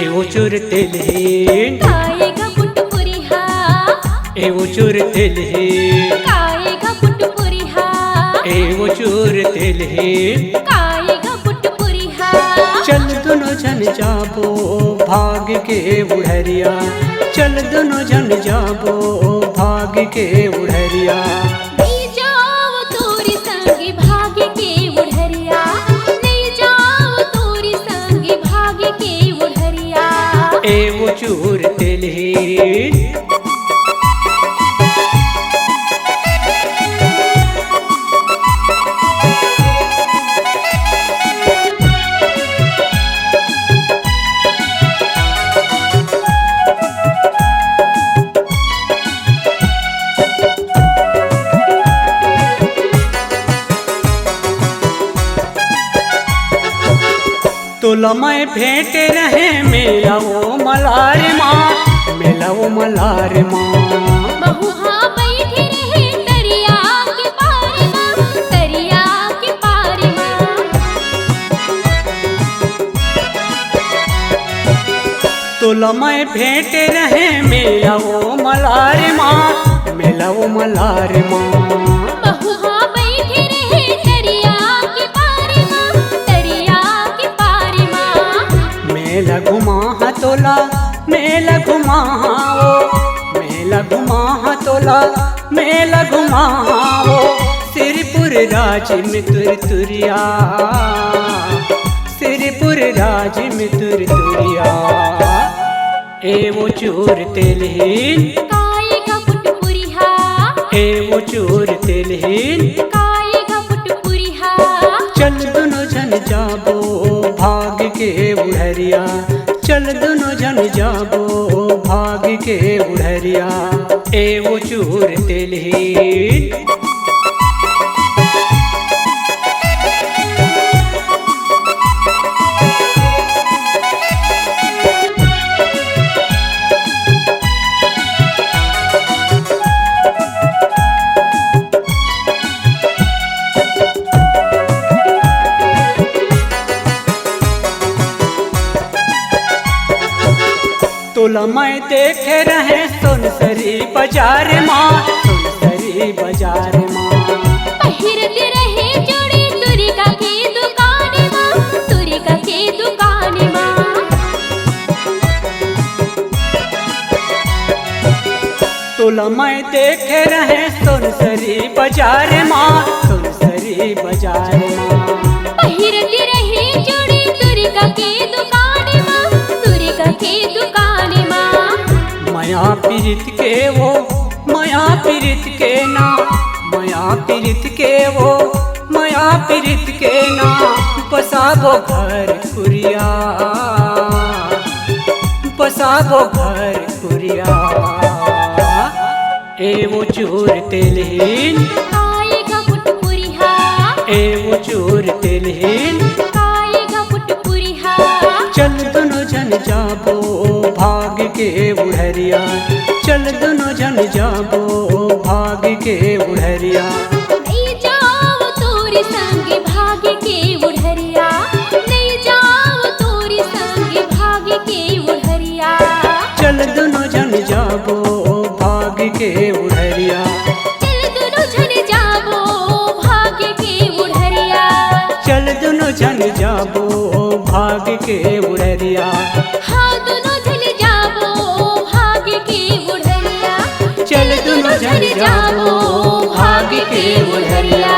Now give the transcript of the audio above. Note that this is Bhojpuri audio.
एवो चूर तेलहीन खाएगा पुटपुरिहा एवो चूर तेलहीन खाएगा पुटपुरिहा एवो चूर तेलहीन खाएगा पुटपुरिहा चल दोनों जन जाबो भाग के बुढ़रिया चल दोनों जन जाबो भाग के बुढ़रिया नहीं जाओ तोरी संगी भाग्य के बुढ़रिया नहीं जाओ तोरी संगी भाग्य के बुढ़रिया एवो चूर तेलहीन तोला मैं भेंट रहे मेला वो मलार माँ मेला वो मलार माँ बहुहा बैठे रहे दरिया के पार माँ दरिया के पार माँ तोला मैं भेंट रहे मेला वो मलार माँ मेला वो मलार माँ बहुहा बैठे रहे दरिया के पार माँ दरिया के पार माँ मेला घुमा तोला मेला घुमा वो मेला घुमा तोला मेला घुमा वो सिरपुर राज में तुर तुरिया सिरपुर राज में तुर तुरिया एवो चूर तेलहीन खाएगा पुटपुरिहा एवो चूर तेलहीन खाएगा पुटपुरिहा चल दोनों जन जाबो भाग के बुढ़रिया चल दोनों जन जाबो भाग के बुढ़रिया एवो चूर तेलहीन तोला मैं देखे रहे सोनसरी बाजार माँ सोनसरी बाजार माँ पहिरते रहे जोड़ी तुरिका की दुकान माँ तुरिका की दुकान माँ तोला मैं देखे रहे सोनसरी बाजार माँ सोनसरी बाजार माँ पहिरते रहे जोड़ी तुरिका की दुकान माँ तुरिका की दुकान माँ माया पीरित के वो माया पीरित के ना माया पीरित के वो माया पीरित के ना बसाबो घर कुरिया बसाबो घर कुरिया एवो चूर तेलहीन खाएगा पुटपुरिहा एवो चूर तेलहीन खाएगा पुटपुरिहा चल दोनों जन जाबो भाग के बुढ़रिया चल दोनों जन जाबो भाग के बुढ़रिया नहीं जाओ तोरी संगी भाग्य के बुढ़रिया नहीं जाओ तोरी संगी भाग्य के बुढ़रिया चल दोनों जन जाबो भाग के बुढ़रिया चल दोनों जन जाबो भाग्य के बुढ़रिया चल दोनों जन जाबो भाग के बुढ़रिया हाँ दोनों जन जाबो भाग्य के बुढ़रिया चल दोनों जन जाबो भाग के बुढ़रिया।